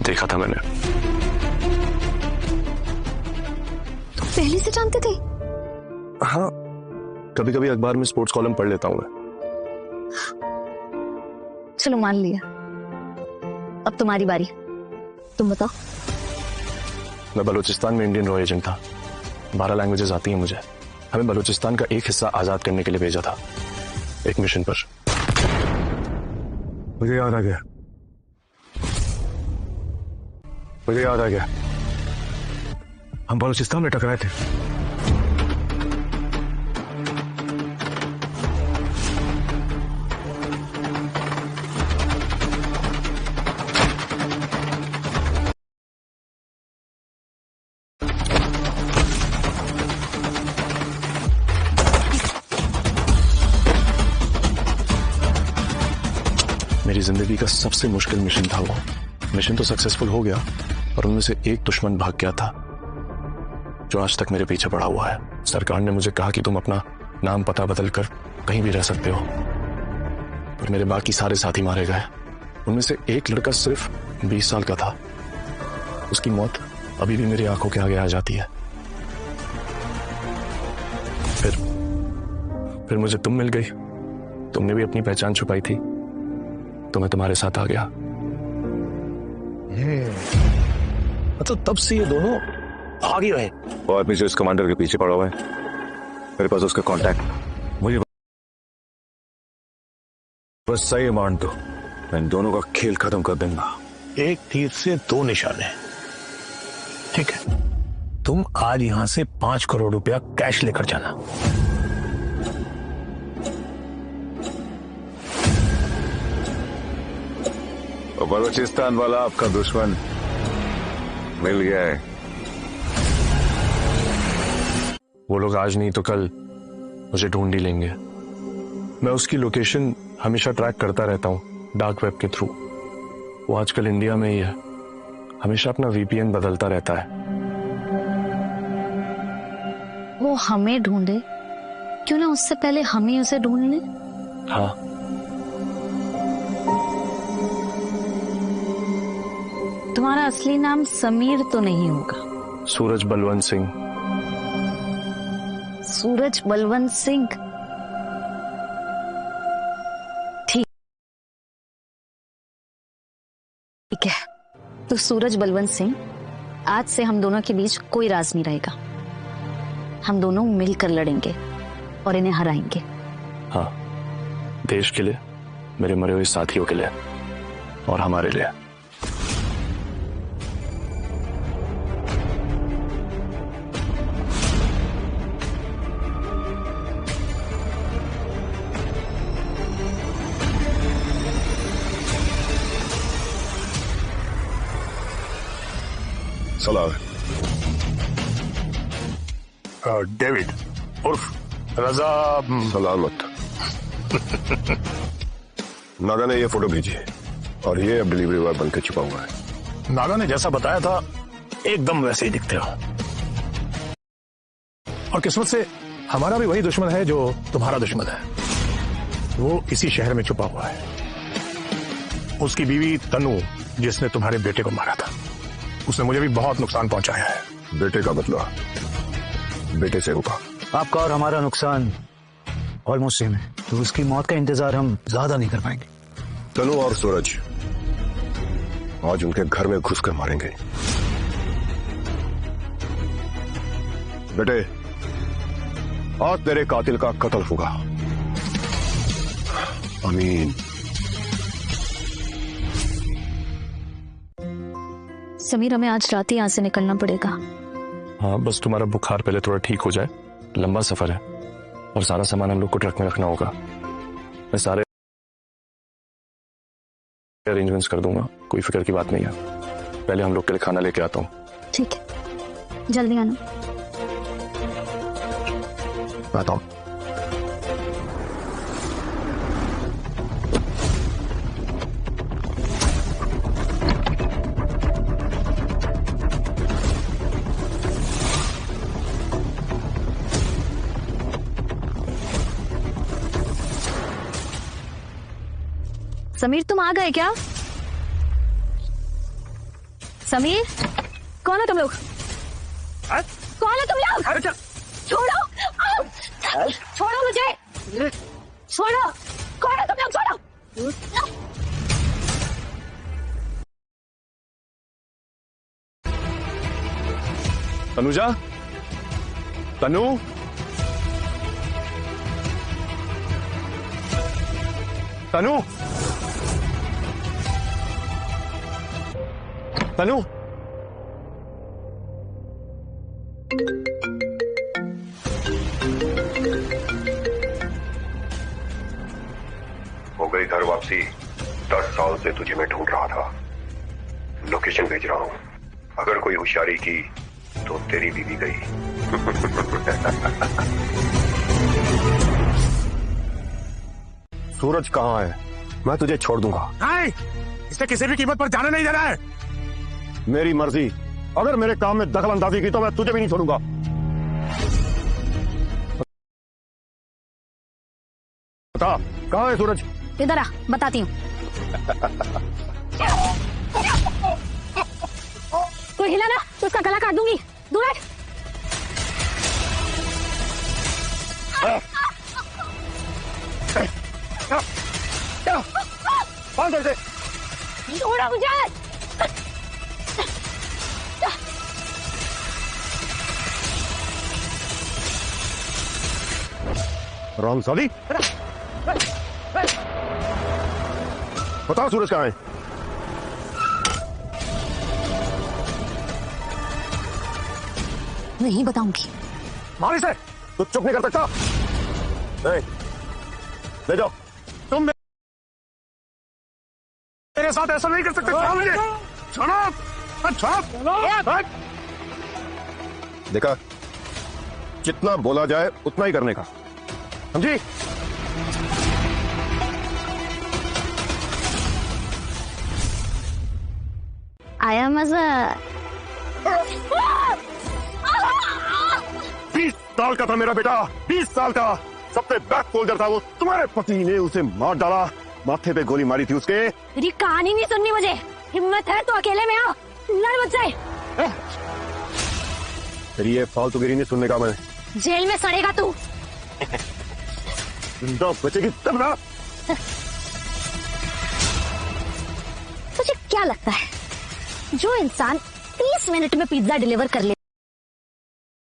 देखा था मैंने। तो पहले से जानते थे? हाँ, कभी कभी अखबार में स्पोर्ट्स कॉलम पढ़ लेता हूँ मैं। चलो मान लिया, अब तुम्हारी बारी, तुम बताओ। मैं बलूचिस्तान में इंडियन रॉ एजेंट था। 12 लैंग्वेजेस आती हैं मुझे। हमें बलूचिस्तान का एक हिस्सा आजाद करने के लिए भेजा था, एक मिशन पर। मुझे याद आ गया, मुझे याद आ गया, हम बलूचिस्तान में टकराए थे। मेरी जिंदगी का सबसे मुश्किल मिशन था वो। मिशन तो सक्सेसफुल हो गया, और उनमें से एक दुश्मन भाग गया था जो आज तक मेरे पीछे पड़ा हुआ है। सरकार ने मुझे कहा कि तुम अपना नाम पता बदल कर कहीं भी रह सकते हो, पर मेरे बाकी सारे साथी मारे गए। उनमें से एक लड़का सिर्फ 20 साल का था। उसकी मौत अभी भी मेरी आंखों के आगे आ जाती है। फिर मुझे तुम मिल गई। तुमने भी अपनी पहचान छुपाई थी, तो मैं तुम्हारे साथ आ गया। तो तब से ये दोनों भाग ही रहे। वो आदमी जो इस कमांडर के पीछे पड़ा हुआ है, मेरे पास उसका कांटेक्ट। मुझे बस सही मान दो, मैं इन दोनों का खेल खत्म कर दूंगा। एक तीर से 2 निशाने। ठीक है, तुम आज यहां से 5 करोड़ रुपया कैश लेकर जाना। और बलूचिस्तान वाला आपका दुश्मन मिल गया है। वो लोग आज नहीं तो कल मुझे ढूंढ ही लेंगे। मैं उसकी लोकेशन हमेशा ट्रैक करता रहता हूँ डार्क वेब के थ्रू। वो आजकल इंडिया में ही है, हमेशा अपना वीपीएन बदलता रहता है। वो हमें ढूंढे, क्यों ना उससे पहले हम ही उसे ढूंढ लें। हाँ, तुम्हारा असली नाम समीर तो नहीं होगा? सूरज बलवंत सिंह। सूरज बलवंत सिंह, ठीक है। तो सूरज बलवंत सिंह, आज से हम दोनों के बीच कोई राज नहीं रहेगा। हम दोनों मिलकर लड़ेंगे और इन्हें हराएंगे। हाँ, देश के लिए, मेरे मरे हुए साथियों के लिए, और हमारे लिए। सलाम। डेविड उर्फ रजा। सलामत। नागा ने ये फोटो भेजी है, और ये अब डिलीवरी बॉय बनकर छुपा हुआ है। नागा ने जैसा बताया था एकदम वैसे ही दिखते हो। और किस्मत से हमारा भी वही दुश्मन है जो तुम्हारा दुश्मन है। वो इसी शहर में छुपा हुआ है। उसकी बीवी तनु, जिसने तुम्हारे बेटे को मारा था, उसने मुझे भी बहुत नुकसान पहुंचाया है। बेटे का बदला बेटे से होगा। आपका और हमारा नुकसान ऑलमोस्ट सेम है, तो उसकी मौत का इंतजार हम ज्यादा नहीं कर पाएंगे। तनु और सूरज आज उनके घर में घुसकर मारेंगे। बेटे, आज तेरे कातिल का कत्ल होगा। अमीन। समीर, हमें आज रात ही यहाँ से निकलना पड़ेगा। हाँ, बस तुम्हारा बुखार पहले थोड़ा ठीक हो जाए। लंबा सफर है, और सारा सामान हम लोग को ट्रक में रखना होगा। मैं सारे अरेंजमेंट्स कर दूंगा, कोई फिक्र की बात नहीं है। पहले हम लोग के लिए खाना लेके आता हूँ। ठीक है, जल्दी आना। आता हूँ। समीर, तुम आ गए क्या? समीर, कौन हो तुम लोग? कौन हो तुम लोग? छोड़ो, छोड़ो मुझे, छोड़ो, कौन हो तुम लोग? छोड़ो। तनुजा, तनु, तनु, तनु, हो गई घर वापसी। 10 साल से तुझे मैं ढूंढ रहा था। लोकेशन भेज रहा हूं। अगर कोई होशियारी की तो तेरी बीवी गई। सूरज कहाँ है? मैं तुझे छोड़ दूंगा। नहीं, इसे किसी भी कीमत पर जाने नहीं देना है। मेरी मर्जी। अगर मेरे काम में दखल अंदाजी की तो मैं तुझे भी नहीं छोड़ूंगा। बता, कहाँ है सूरज? इधर आ, बताती हूँ। कोई हिला ना तो उसका गला काट दूंगी। दूर हट। छोड़ो मुझे। राम साली, बताओ सूरज कहाँ है? नहीं बताऊंगी। मार इसे। तू चुप नहीं कर सकता? नहीं, ले जाओ। तुम मेरे साथ ऐसा नहीं कर सकते। छोड़ो मुझे, छोड़ो, छोड़ो। देखा, जितना बोला जाए उतना ही करने का, समझी? आया मजा। 20 साल का था मेरा बेटा, 20 साल का। सबसे बैक फोल्डर था वो। तुम्हारे पति ने उसे मार डाला। माथे पे गोली मारी थी उसके। तेरी कहानी नहीं सुननी मुझे। हिम्मत है तो अकेले में आओ, लड़ मुझसे। तेरी ये फालतूगिरी नहीं सुनने का मैं। जेल में सड़ेगा तू। जिंदा बचेगी तब ना। तुझे क्या लगता है जो इंसान 30 मिनट में पिज्जा डिलीवर कर ले